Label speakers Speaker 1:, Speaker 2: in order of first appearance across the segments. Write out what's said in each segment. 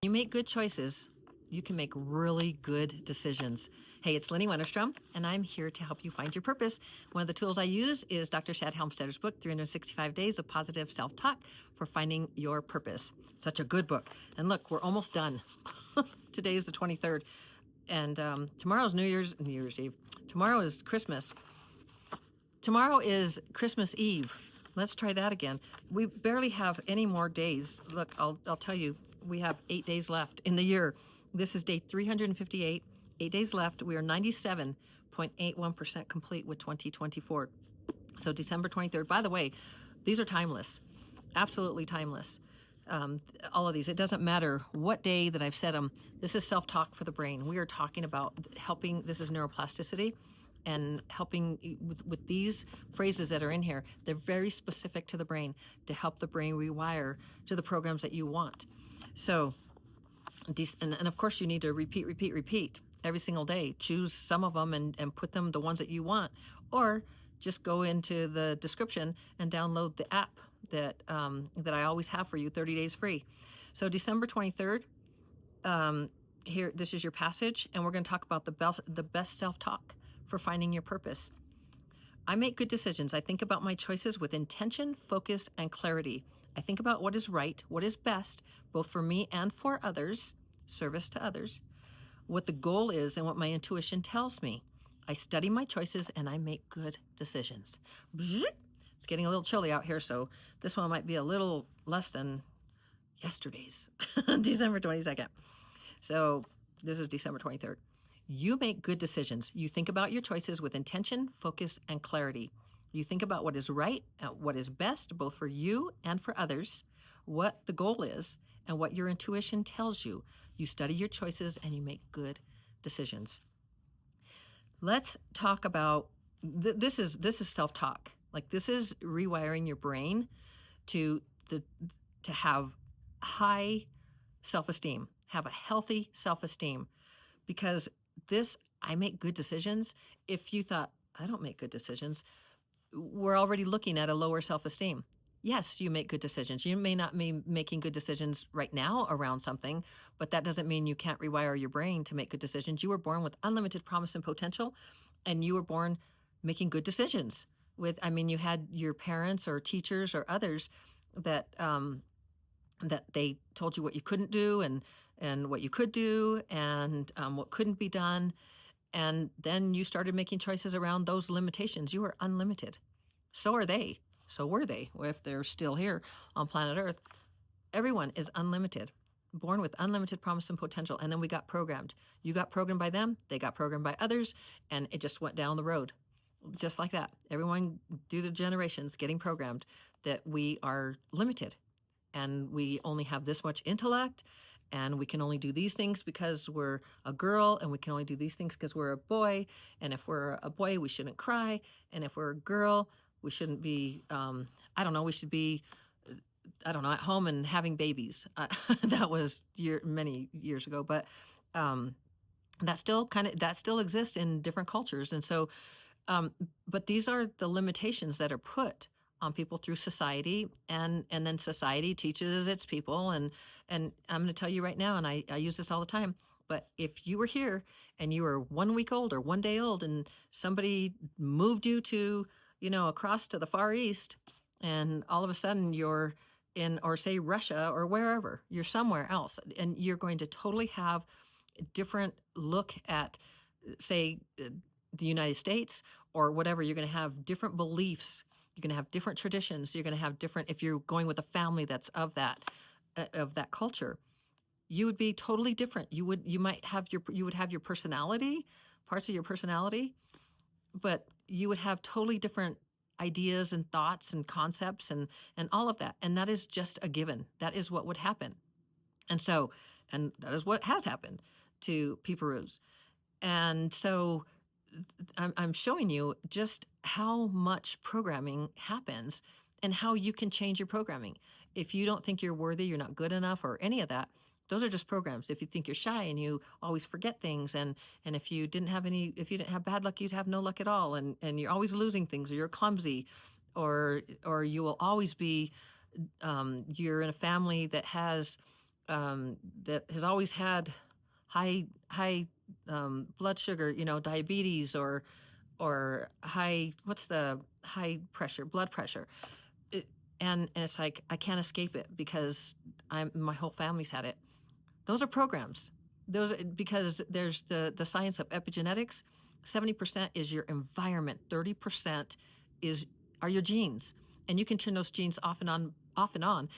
Speaker 1: You make good choices, you can make really good decisions. Hey, it's Lenny Wennerstrom, and I'm here to help you find your purpose. One of the tools I use is Dr. Shad Helmstedter's book, 365 Days of Positive Self-Talk for Finding Your Purpose. Such a good book. And look, we're almost done. Today is the 23rd, and tomorrow's New Year's Eve. Tomorrow is Christmas. Tomorrow is Christmas Eve. Let's try that again. We barely have any more days. Look, I'll tell you, we have 8 days left in the year. This is day 358, 8 days left. We are 97.81% complete with 2024. So December 23rd. By the way, these are timeless, absolutely timeless. All of these, it doesn't matter what day that I've said them. This is self-talk for the brain. We are talking about helping. This is neuroplasticity. And helping with these phrases that are in here, they're very specific to the brain to help the brain rewire to the programs that you want. So, and of course, you need to repeat every single day. Choose some of them and put them the ones that you want, or just go into the description and download the app that I always have for you, 30 days free. So December 23rd, here, this is your passage, and we're going to talk about the best self-talk for finding your purpose. I make good decisions. I think about my choices with intention, focus, and clarity. I think about what is right, what is best, both for me and for others, service to others, what the goal is, and what my intuition tells me. I study my choices, and I make good decisions. It's getting a little chilly out here, so this one might be a little less than yesterday's, December 22nd. So this is December 23rd. You make good decisions. You think about your choices with intention, focus, and clarity. You think about what is right, what is best, both for you and for others, what the goal is, and what your intuition tells you. You study your choices and you make good decisions. Let's talk about, this is self-talk. Like, this is rewiring your brain to have high self-esteem, have a healthy self-esteem, because I make good decisions. If you thought, I don't make good decisions, we're already looking at a lower self-esteem. Yes, you make good decisions. You may not be making good decisions right now around something, but that doesn't mean you can't rewire your brain to make good decisions. You were born with unlimited promise and potential, and you were born making good decisions. You had your parents or teachers or others that they told you what you couldn't do and what you could do and what couldn't be done. And then you started making choices around those limitations. You are unlimited. So are they. So were they, if they're still here on planet Earth. Everyone is unlimited, born with unlimited promise and potential. And then we got programmed. You got programmed by them. They got programmed by others. And it just went down the road. Just like that. Everyone through the generations getting programmed that we are limited. And we only have this much intellect, and we can only do these things because we're a girl, and we can only do these things because we're a boy. And if we're a boy, we shouldn't cry. And if we're a girl, we shouldn't be, we should be, at home and having babies. That was many years ago, but that still exists in different cultures. And so, but these are the limitations that are put on people through society, and then society teaches its people. And I'm going to tell you right now, and I use this all the time, but if you were here and you were 1 week old or 1 day old and somebody moved you to, across to the Far East, and all of a sudden you're in, or say Russia or wherever, you're somewhere else, and you're going to totally have a different look at, say, the United States or whatever. You're going to have different beliefs. You're going to have different traditions. You're going to have different, if you're going with a family that's of that culture, you would be totally different. You would have your personality, parts of your personality, but you would have totally different ideas and thoughts and concepts and all of that. And that is just a given. That is what would happen. And that is what has happened to Peeperoos. And so I'm showing you just how much programming happens and how you can change your programming. If you don't think you're worthy, you're not good enough, or any of that, those are just programs. If you think you're shy and you always forget things, and if you didn't have bad luck, you'd have no luck at all, and you're always losing things, or you're clumsy, or you will always be, you're in a family that has that has always had high blood sugar, diabetes, or high, what's the high pressure, blood pressure. It, and it's like, I can't escape it because my whole family's had it. Those are programs. Those, because there's the science of epigenetics. 70% is your environment. 30% are your genes, and you can turn those genes off and on, off and on.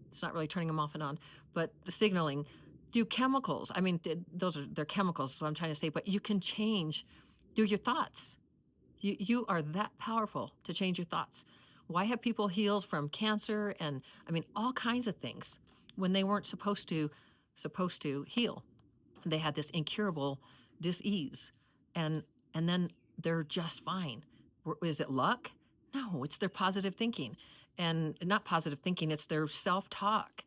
Speaker 1: It's not really turning them off and on, but signaling through chemicals. I mean, they're chemicals, is what I'm trying to say. But you can change through your thoughts. You are that powerful to change your thoughts. Why have people healed from cancer and, I mean, all kinds of things when they weren't supposed to heal? They had this incurable dis-ease, and then they're just fine. Is it luck? No, it's their positive thinking, and not positive thinking. It's their self-talk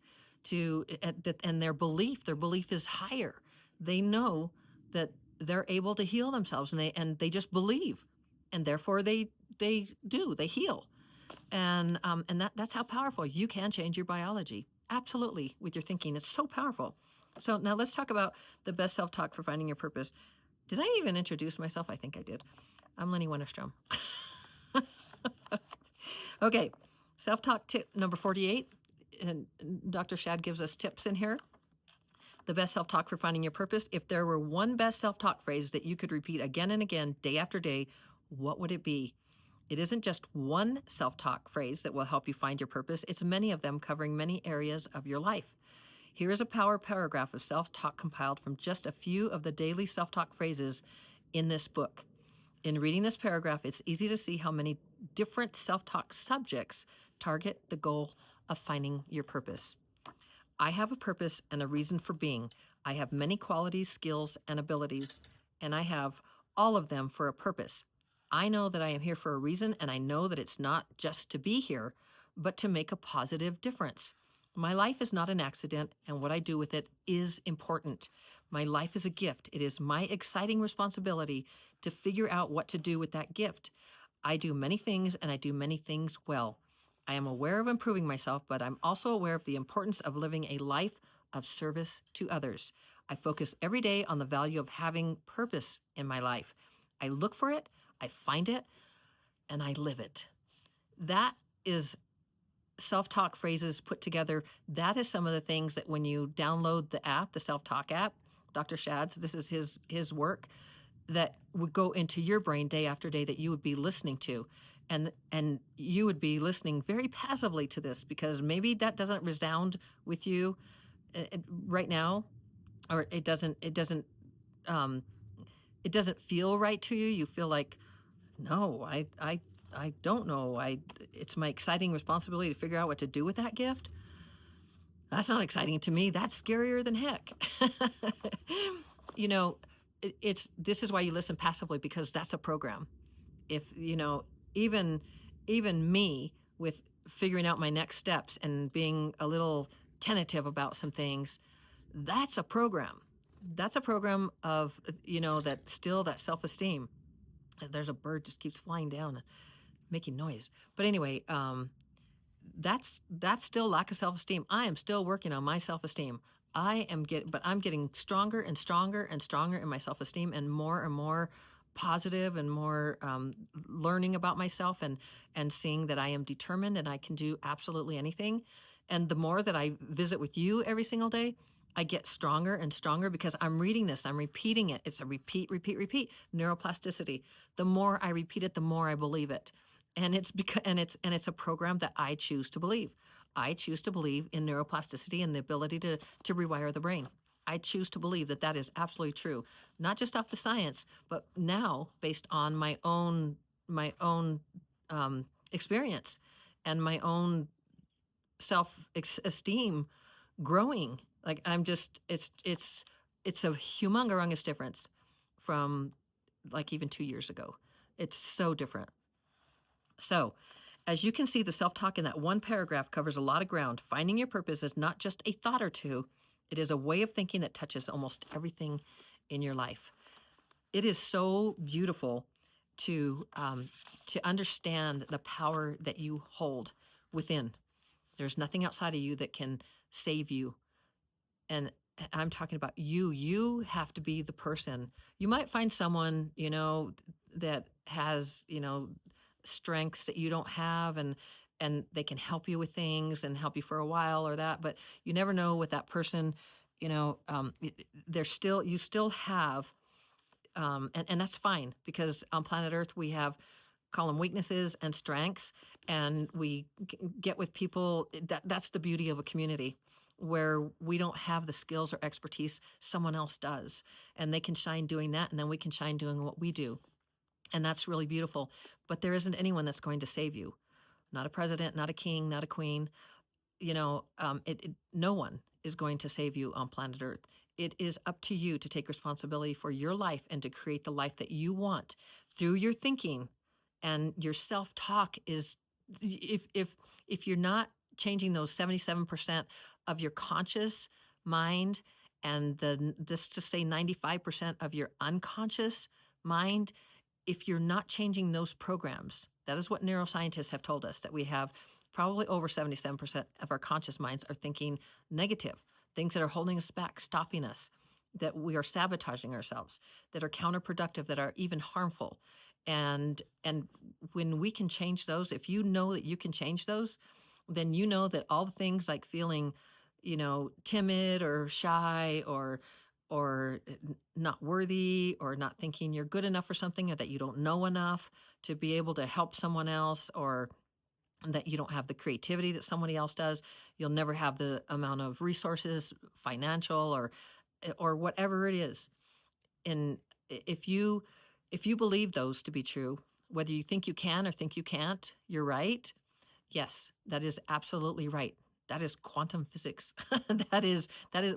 Speaker 1: and their belief. Their belief is higher. They know that they're able to heal themselves, and they just believe, and therefore they heal. And that's how powerful you can change your biology. Absolutely, with your thinking. It's so powerful. So now let's talk about the best self-talk for finding your purpose. Did I even introduce myself? I think I did. I'm Lenny Wennerstrom. Okay, self-talk tip number 48. And Dr. Shad gives us tips in here. The best self-talk for finding your purpose. If there were one best self-talk phrase that you could repeat again and again, day after day, what would it be? It isn't just one self-talk phrase that will help you find your purpose. It's many of them covering many areas of your life. Here is a power paragraph of self-talk compiled from just a few of the daily self-talk phrases in this book. In reading this paragraph, it's easy to see how many different self-talk subjects target the goal of finding your purpose. I have a purpose and a reason for being. I have many qualities, skills, and abilities, and I have all of them for a purpose. I know that I am here for a reason, and I know that it's not just to be here, but to make a positive difference. My life is not an accident, and what I do with it is important. My life is a gift. It is my exciting responsibility to figure out what to do with that gift. I do many things, and I do many things well. I am aware of improving myself, but I'm also aware of the importance of living a life of service to others. I focus every day on the value of having purpose in my life. I look for it, I find it, and I live it. That is self-talk phrases put together. That is some of the things that when you download the app, the self-talk app, Dr. Shad's, this is his work, that would go into your brain day after day that you would be listening to. And you would be listening very passively to this because maybe that doesn't resound with you right now, or it doesn't feel right to you. You feel like, no, I don't know. It's my exciting responsibility to figure out what to do with that gift. That's not exciting to me. That's scarier than heck. This is why you listen passively, because that's a program. If even me with figuring out my next steps and being a little tentative about some things, that's a program. That's a program of that self-esteem. There's a bird just keeps flying down and making noise. But anyway, that's still lack of self-esteem. I am still working on my self-esteem. I'm getting stronger and stronger and stronger in my self-esteem, and more positive, and more learning about myself, and seeing that I am determined and I can do absolutely anything. And the more that I visit with you every single day, I get stronger and stronger because I'm reading this, I'm repeating it. It's a repeat, neuroplasticity. The more I repeat it, the more I believe it. And it's a program that I choose to believe. I choose to believe in neuroplasticity and the ability to rewire the brain. I choose to believe that that is absolutely true, not just off the science, but now based on my own experience and my own self-esteem growing. Like it's a humongous difference from like even 2 years ago. It's so different. So, as you can see, the self-talk in that one paragraph covers a lot of ground. Finding your purpose is not just a thought or two. It is a way of thinking that touches almost everything in your life. It is so beautiful to understand the power that you hold within. There's nothing outside of you that can save you. And I'm talking about you. You have to be the person. You might find someone, that has, strengths that you don't have, and they can help you with things and help you for a while or that, but you never know with that person, they're still, you still have, and that's fine, because on planet Earth we have, call them weaknesses and strengths, and we get with people. That's the beauty of a community, where we don't have the skills or expertise, someone else does, and they can shine doing that, and then we can shine doing what we do, and that's really beautiful. But there isn't anyone that's going to save you. Not a president, not a king, not a queen. No one is going to save you on planet Earth. It is up to you to take responsibility for your life and to create the life that you want through your thinking. And your self-talk is, if you're not changing those 77% of your conscious mind, and just to say 95% of your unconscious mind, if you're not changing those programs, that is what neuroscientists have told us, that we have probably over 77% of our conscious minds are thinking negative, things that are holding us back, stopping us, that we are sabotaging ourselves, that are counterproductive, that are even harmful. And when we can change those, if you know that you can change those, then you know that all the things like feeling, timid or shy, or not worthy, or not thinking you're good enough for something, or that you don't know enough to be able to help someone else, or that you don't have the creativity that somebody else does. You'll never have the amount of resources, financial or whatever it is. And if you believe those to be true, whether you think you can or think you can't, you're right. Yes, that is absolutely right. That is quantum physics. That is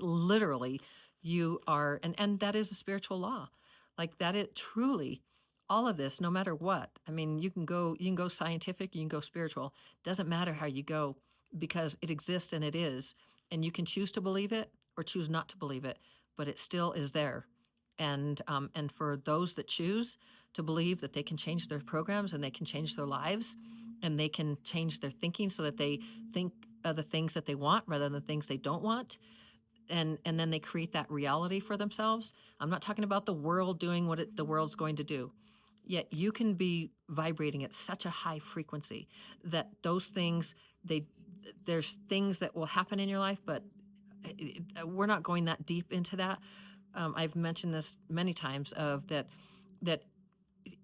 Speaker 1: literally, you are, and that is a spiritual law. Like that, it truly, all of this, no matter what. I mean, you can go scientific, you can go spiritual. Doesn't matter how you go, because it exists and it is, and you can choose to believe it or choose not to believe it, but it still is there. And for those that choose to believe that they can change their programs and they can change their lives, and they can change their thinking so that they think of the things that they want rather than the things they don't want, and then they create that reality for themselves. I'm not talking about the world doing what the world's going to do. Yet you can be vibrating at such a high frequency that those things, there's things that will happen in your life, but we're not going that deep into that. I've mentioned this many times, of that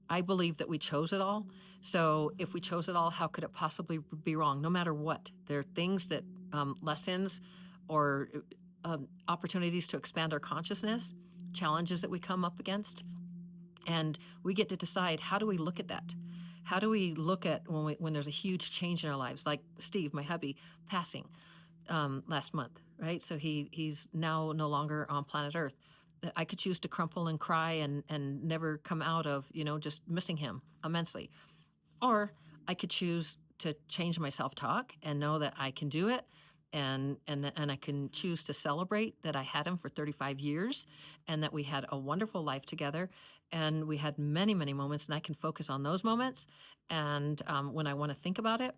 Speaker 1: I believe that we chose it all. So if we chose it all, how could it possibly be wrong? No matter what, there are things that, lessons, or opportunities to expand our consciousness, challenges that we come up against, and we get to decide, how do we look at that? How do we look at when there's a huge change in our lives, like Steve, my hubby, passing last month, right? So he's now no longer on planet Earth. I could choose to crumple and cry and never come out of, just missing him immensely. Or I could choose to change my self-talk and know that I can do it, and I can choose to celebrate that I had him for 35 years, and that we had a wonderful life together, and we had many, many moments, and I can focus on those moments, and when I want to think about it,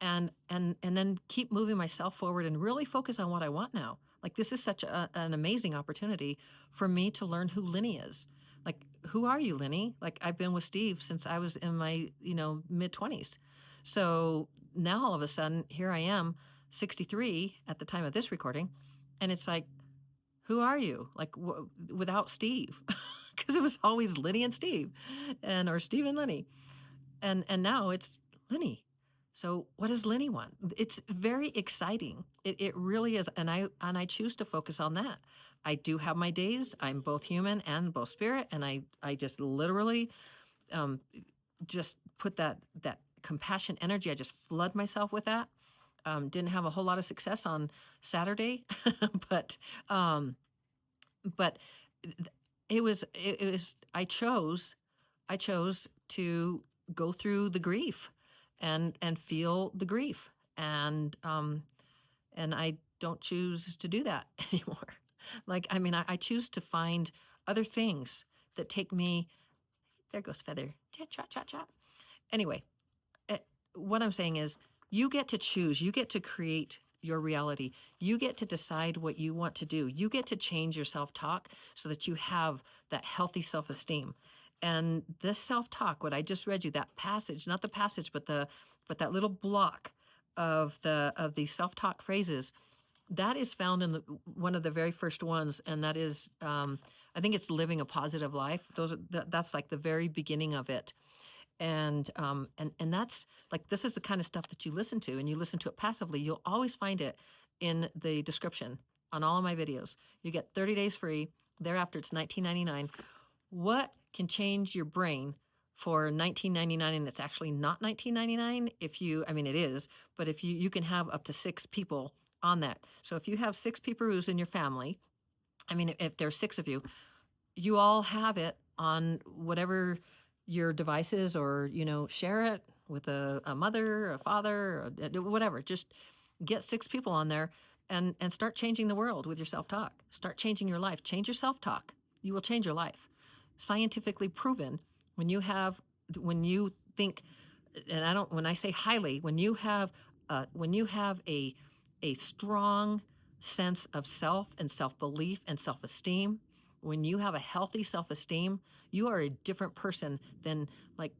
Speaker 1: and then keep moving myself forward and really focus on what I want now. Like, this is such an amazing opportunity for me to learn who Linny is. Like, who are you, Linny? Like, I've been with Steve since I was in my, mid 20s. So now all of a sudden, here I am, 63 at the time of this recording. And it's like, who are you? Like, without Steve, because it was always Linny and Steve, or Steve and Linny. And now it's Linny. So what does Linny want? It's very exciting. It really is. And I choose to focus on that. I do have my days. I'm both human and both spirit. And I just literally, just put that compassion energy. I just flood myself with that. Didn't have a whole lot of success on Saturday, but but it was I chose to go through the grief and feel the grief, and I don't choose to do that anymore. Like, I mean, I choose to find other things that take me. There goes Feather. Chop, chop, chop. Anyway, what I'm saying is, you get to choose. You get to create your reality. You get to decide what you want to do. You get to change your self-talk so that you have that healthy self-esteem. And this self-talk, what I just read you, that passage, not the passage, but that little block of these self-talk phrases, that is found in one of the very first ones, and that is, I think it's living a positive life. That's like the very beginning of it. And that's like, this is the kind of stuff that you listen to, and you listen to it passively. You'll always find it in the description on all of my videos. You get 30 days free. Thereafter, it's $19.99. What can change your brain for $19.99, and it's actually not $19.99 if you, I mean, it is, but if you can have up to 6 people on that. So if you have 6 peeperoos in your family, I mean, if there's 6 of you, you all have it on whatever your device is, or, share it with a mother, a father, whatever. Just get 6 people on there and start changing the world with your self-talk. Start changing your life. Change your self-talk. You will change your life. Scientifically proven, when you think, and when I say highly, when you have a strong sense of self and self-belief and self-esteem, when you have a healthy self-esteem, you are a different person than like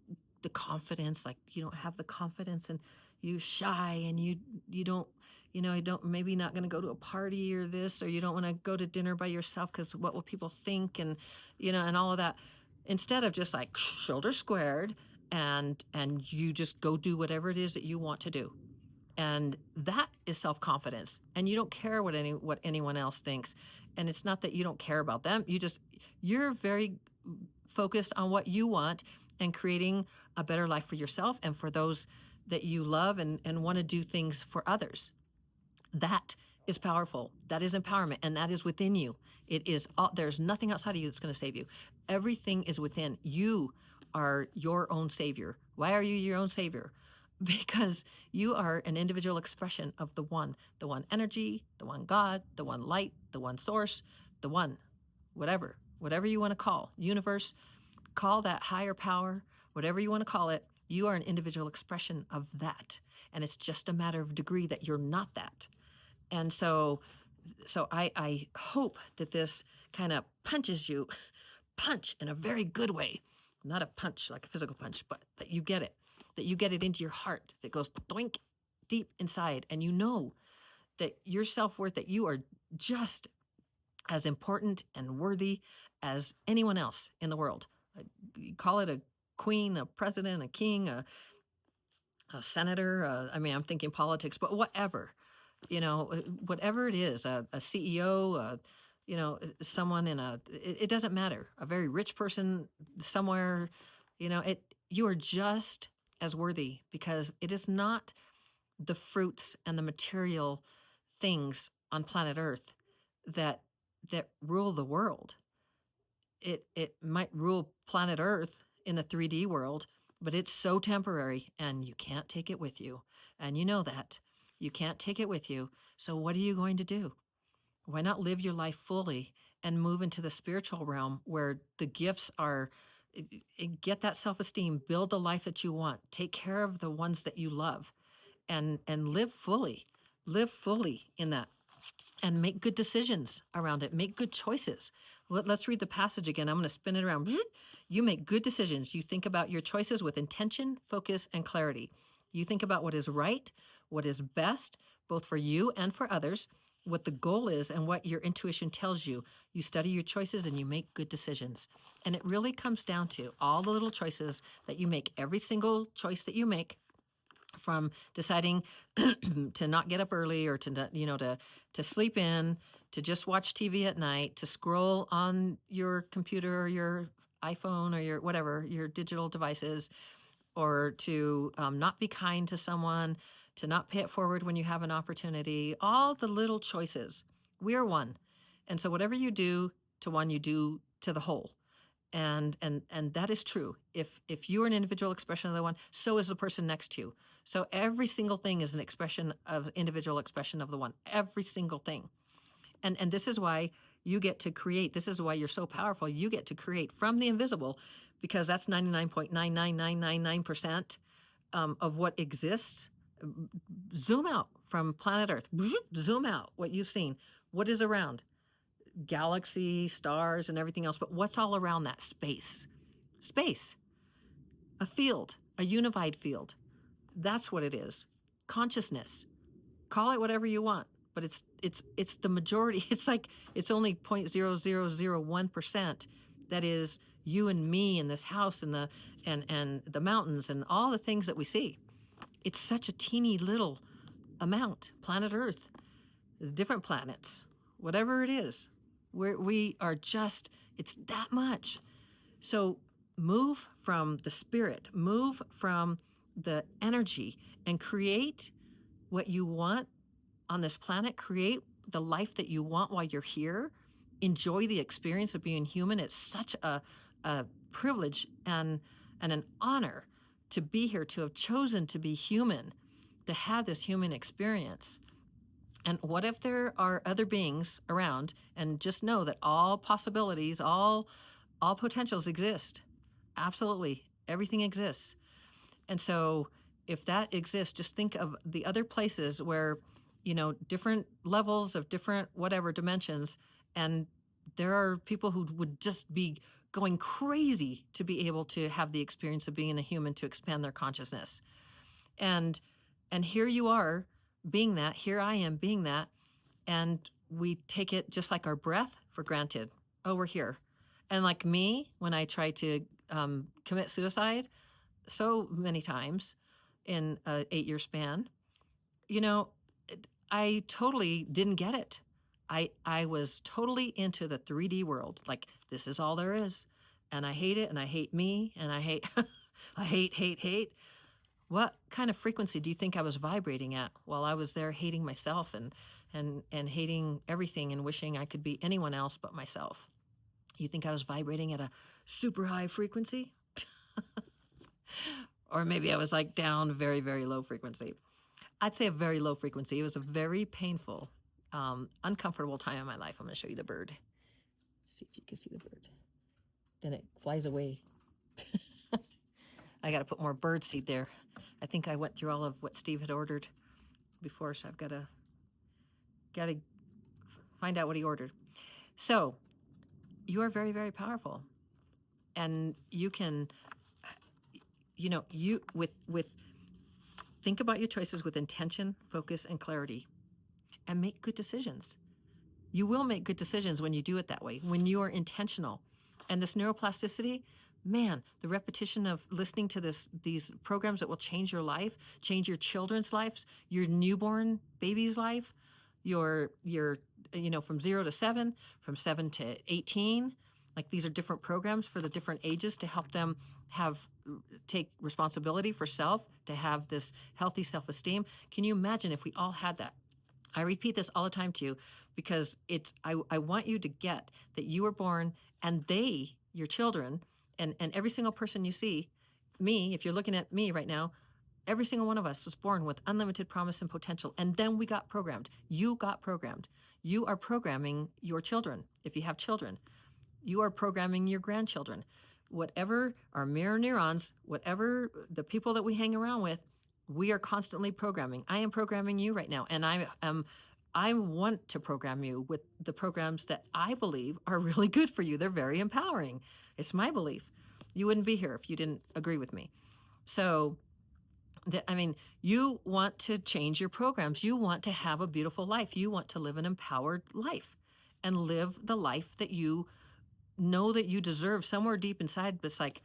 Speaker 1: the confidence, like you don't have the confidence and you shy and you don't, maybe not going to go to a party or this, or you don't want to go to dinner by yourself because what will people think, and, and all of that. Instead of just like shoulders squared and you just go do whatever it is that you want to do. And that is self-confidence. And you don't care what anyone else thinks. And it's not that you don't care about them. You're very focused on what you want and creating a better life for yourself and for those that you love, and want to do things for others. That is powerful. That is empowerment. And that is within you. There's nothing outside of you that's going to save you. Everything is within. You are your own savior. Why are you your own savior? Because you are an individual expression of the one energy, the one God, the one light, the one source, the one, whatever you want to call, universe, call that higher power, whatever you want to call it. You are an individual expression of that. And it's just a matter of degree that you're not that. And so I hope that this kind of punch in a very good way, not a punch like a physical punch, but that you get it into your heart, that goes doink deep inside. And you know that your self-worth, that you are just as important and worthy as anyone else in the world. You call it a queen, a president, a king, a senator. I'm thinking politics, but whatever, whatever it is, a CEO, someone it doesn't matter, a very rich person somewhere, you are just as worthy, because it is not the fruits and the material things on planet Earth that rule the world. It might rule planet Earth in the 3D world, but it's so temporary, and you can't take it with you. And you know that. You can't take it with you. So what are you going to do? Why not live your life fully and move into the spiritual realm where the gifts are? Get that self-esteem, build the life that you want, take care of the ones that you love, and live fully in that, and make good decisions around it. Make good choices. Let's read the passage again. I'm going to spin it around. You make good decisions. You think about your choices with intention, focus, and clarity. You think about what is right, what is best, both for you and for others, what the goal is, and what your intuition tells you. You study your choices and you make good decisions. And it really comes down to all the little choices that you make. Every single choice that you make, from deciding to not get up early, or to sleep in, to just watch TV at night, to scroll on your computer or your iPhone or your whatever, your digital devices, or to not be kind to someone, to not pay it forward when you have an opportunity. All the little choices. We are one. And so whatever you do to one, you do to the whole. And that is true. If you're an individual expression of the one, so is the person next to you. So every single thing is an expression of individual expression of the one. Every single thing. And this is why you get to create. This is why you're so powerful. You get to create from the invisible, because that's 99.99999% of what exists. Zoom out from planet Earth. Zoom out what you've seen. What is around? Galaxy, stars, and everything else. But what's all around that? Space. Space. A field. A unified field. That's what it is. Consciousness. Call it whatever you want, but it's the majority. It's like it's only 0.0001% that is you and me in this house and the mountains and all the things that we see. It's such a teeny little amount. Planet Earth, the different planets, whatever it is, we are just, it's that much. So move from the spirit, move from the energy, and create what you want on this planet. Create the life that you want while you're here. Enjoy the experience of being human. It's such a privilege and an honor to be here, to have chosen to be human, to have this human experience. And what if there are other beings around? And just know that all possibilities, all potentials exist. Absolutely. Everything exists. And so if that exists, just think of the other places where, different levels of different whatever dimensions, and there are people who would just be going crazy to be able to have the experience of being a human, to expand their consciousness. And here you are being that, here I am being that, and we take it just like our breath for granted. Oh, we're here. And like me, when I try to commit suicide so many times in an 8-year span, I totally didn't get it. I was totally into the 3D world. Like, this is all there is. And I hate it, and I hate me, and I hate, I hate. What kind of frequency do you think I was vibrating at while I was there hating myself and hating everything and wishing I could be anyone else but myself? You think I was vibrating at a super high frequency? Or maybe I was like down very, very low frequency. I'd say a very low frequency. It was a very painful, uncomfortable time in my life. I'm going to show you the bird. See if you can see the bird. Then it flies away. I got to put more bird seed there. I think I went through all of what Steve had ordered before, so I've got to find out what he ordered. So you are very, very powerful, and you can, think about your choices with intention, focus, and clarity, and make good decisions. You will make good decisions when you do it that way, when you are intentional. And this neuroplasticity, man, the repetition of listening to these programs that will change your life, change your children's lives, your newborn baby's life, your from 0 to 7, from 7 to 18. Like, these are different programs for the different ages to help them take responsibility for self, to have this healthy self-esteem. Can you imagine if we all had that? I repeat this all the time to you because I want you to get that you were born, and your children, and every single person you see, me, if you're looking at me right now, every single one of us was born with unlimited promise and potential. And then we got programmed. You got programmed. You are programming your children. If you have children, you are programming your grandchildren. Whatever our mirror neurons, whatever the people that we hang around with, we are constantly programming. I am programming you right now. And I want to program you with the programs that I believe are really good for you. They're very empowering. It's my belief. You wouldn't be here if you didn't agree with me. So, you want to change your programs. You want to have a beautiful life. You want to live an empowered life and live the life that you know that you deserve somewhere deep inside. But it's like,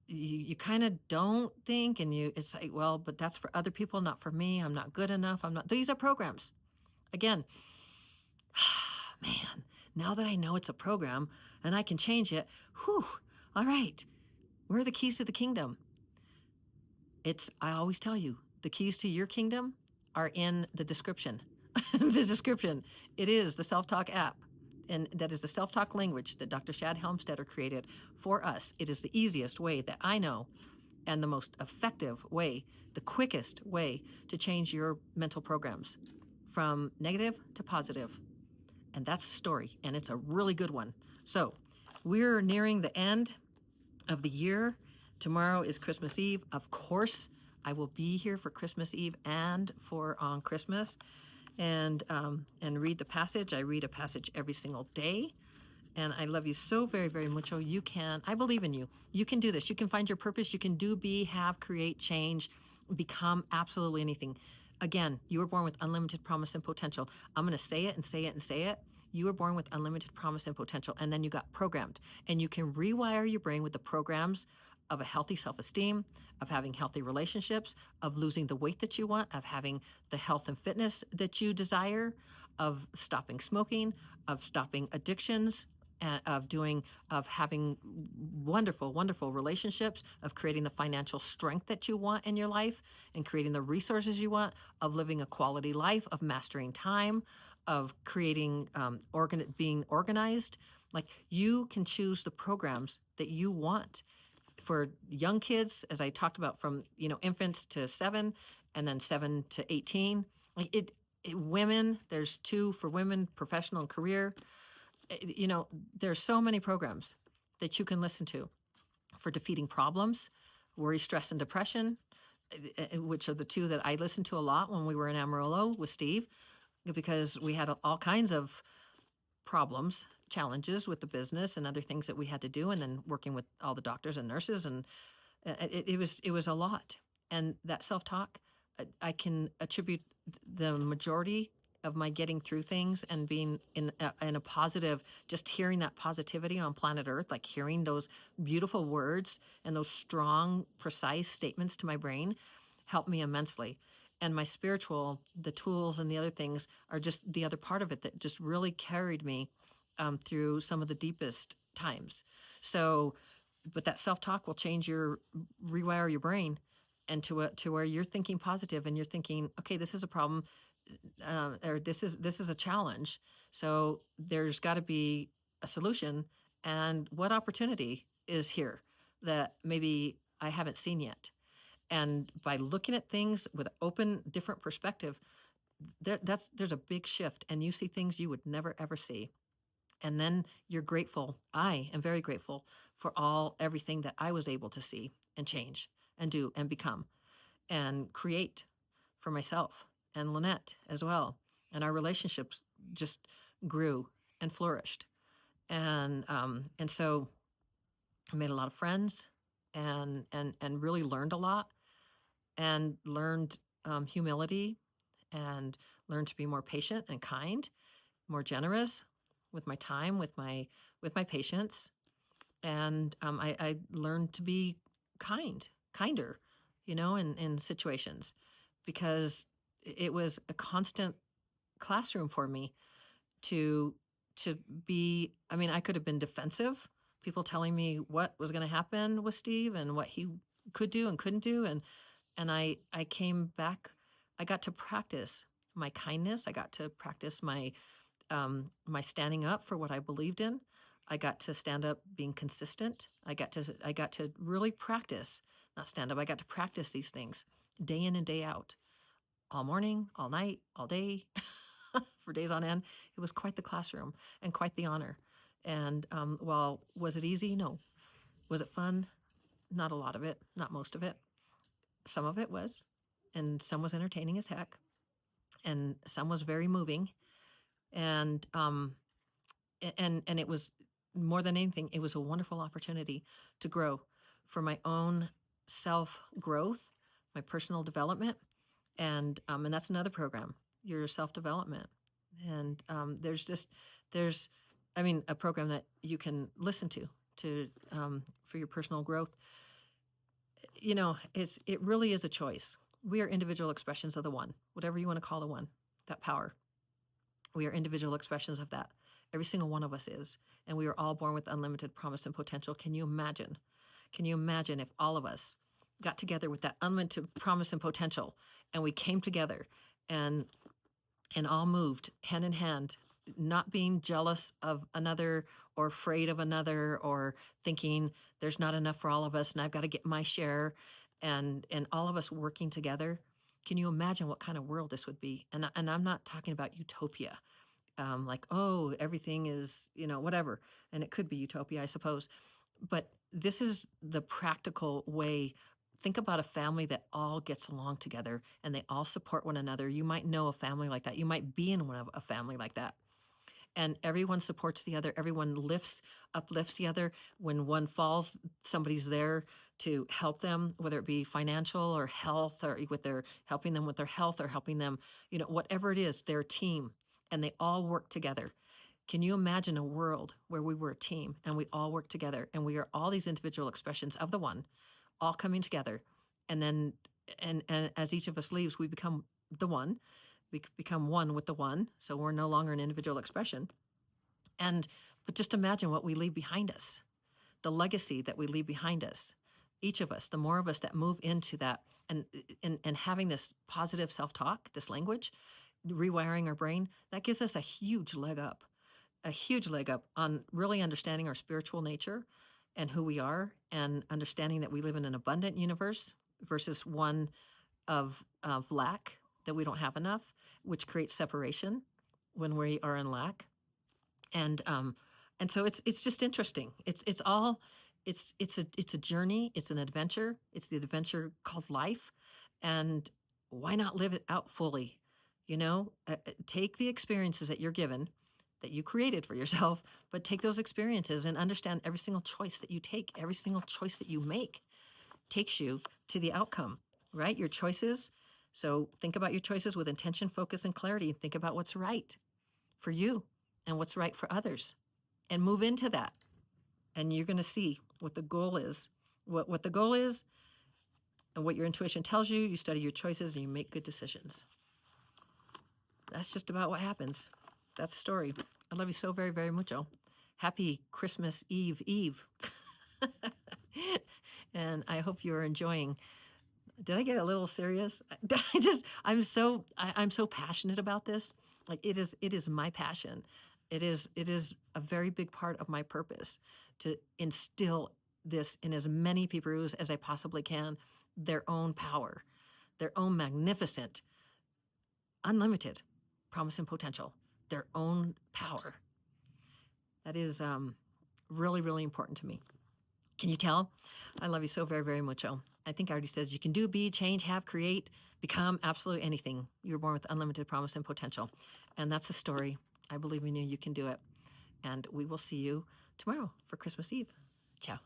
Speaker 1: you kind of don't think, and it's like, well, but that's for other people, not for me. I'm not good enough. These are programs. Again, man, now that I know it's a program and I can change it, all right, where are the keys to the kingdom? I always tell you, the keys to your kingdom are in the description. The description. It is the self-talk app. And that is the self-talk language that Dr. Shad Helmstetter created for us. It is the easiest way that I know, and the most effective way, the quickest way to change your mental programs from negative to positive. And that's the story, and it's a really good one. So we're nearing the end of the year. Tomorrow is Christmas Eve. Of course, I will be here for Christmas Eve and for on Christmas, and read the passage. I read a passage every single day. And I love you so very, very much. Oh, you can. I believe in you. You can do this. You can find your purpose. You can do, be, have, create, change, become absolutely anything. Again, you were born with unlimited promise and potential. I'm going to say it and say it and say it. You were born with unlimited promise and potential, and then you got programmed. And you can rewire your brain with the programs of a healthy self-esteem, of having healthy relationships, of losing the weight that you want, of having the health and fitness that you desire, of stopping smoking, of stopping addictions, of having wonderful, wonderful relationships, of creating the financial strength that you want in your life and creating the resources you want, of living a quality life, of mastering time, of creating, being organized. Like, you can choose the programs that you want for young kids, as I talked about, from infants to 7, and then 7 to 18. Like women, there's 2 for women, professional and career. There's so many programs that you can listen to for defeating problems, worry, stress, and depression, which are the 2 that I listened to a lot when we were in Amarillo with Steve, because we had all kinds of problems, challenges with the business and other things that we had to do, and then working with all the doctors and nurses, and it was a lot. And that self-talk, I can attribute the majority of my getting through things and being in a positive, just hearing that positivity on planet Earth, like hearing those beautiful words and those strong, precise statements to my brain, helped me immensely. And my spiritual, the tools and the other things are just the other part of it that just really carried me through some of the deepest times. So, but that self-talk will rewire your brain, and to where you're thinking positive and you're thinking, okay, this is a problem, or this is a challenge. So there's got to be a solution, and what opportunity is here that maybe I haven't seen yet. And by looking at things with an open, different perspective, there's a big shift, and you see things you would never ever see. And then you're grateful. I am very grateful for everything that I was able to see and change and do and become and create for myself and Lynette as well. And our relationships just grew and flourished. And so I made a lot of friends, and really learned a lot, and learned humility, and learned to be more patient and kind, more generous with my time, with my patients. And I learned to be kinder, in situations, because it was a constant classroom for me to be. I mean, I could have been defensive, people telling me what was going to happen with Steve and what he could do and couldn't do, and I came back. I got to practice my kindness. I got to practice my standing up for what I believed in. I got to stand up being consistent. I got to really practice, not stand up. I got to practice these things day in and day out, all morning, all night, all day, for days on end. It was quite the classroom and quite the honor. And well, was it easy? No. Was it fun? Not a lot of it, not most of it. Some of it was, and some was entertaining as heck, and some was very moving. And and it was, more than anything, it was a wonderful opportunity to grow, for my own self growth, my personal development, and that's another program, your self development. And there's I mean, a program that you can listen to for your personal growth. It really is a choice. We are individual expressions of the one, whatever you want to call the one, that power. We are individual expressions of that. Every single one of us is. And we are all born with unlimited promise and potential. Can you imagine? Can you imagine if all of us got together with that unlimited promise and potential, and we came together and all moved hand in hand, not being jealous of another or afraid of another, or thinking there's not enough for all of us and I've got to get my share, and all of us working together? Can you imagine what kind of world this would be? And I'm not talking about utopia, like, oh, everything is, whatever. And it could be utopia, I suppose. But this is the practical way Think about a family that all gets along together and they all support one another. You might know a family like that. You might be in a family like that. And everyone supports the other. Everyone uplifts the other. When one falls, somebody's there to help them, whether it be financial or health, or helping them with their health, or helping them, whatever it is, they're a team and they all work together. Can you imagine a world where we were a team and we all work together and we are all these individual expressions of the one, all coming together, and then and as each of us leaves, we become the one. We become one with the one, so we're no longer an individual expression. But just imagine what we leave behind us, the legacy that we leave behind us. Each of us, the more of us that move into that, and having this positive self-talk, this language, rewiring our brain, that gives us a huge leg up on really understanding our spiritual nature and who we are, and understanding that we live in an abundant universe versus one of lack, that we don't have enough, which creates separation when we are in lack. And so it's just interesting. It's a journey. It's an adventure. It's the adventure called life, and why not live it out fully? Take the experiences that you're given, that you created for yourself, but take those experiences and understand every single choice that you take, every single choice that you make takes you to the outcome, right? Your choices. So think about your choices with intention, focus, and clarity. Think about what's right for you and what's right for others, and move into that. And you're going to see what the goal is, what the goal is, and what your intuition tells you. You study your choices and you make good decisions. That's just about what happens. That's the story. I love you so very, very mucho. Happy Christmas Eve. And I hope you're enjoying. Did I get a little serious? I'm so passionate about this. Like it is my passion. It is a very big part of my purpose to instill this in as many people as I possibly can, their own power, their own magnificent, unlimited promise and potential, their own power. That is really, really important to me. Can you tell? I love you so very, very much. I think I already said you can do, be, change, have, create, become absolutely anything. You're born with unlimited promise and potential. And that's the story. I believe in you. You can do it. And we will see you tomorrow for Christmas Eve. Ciao.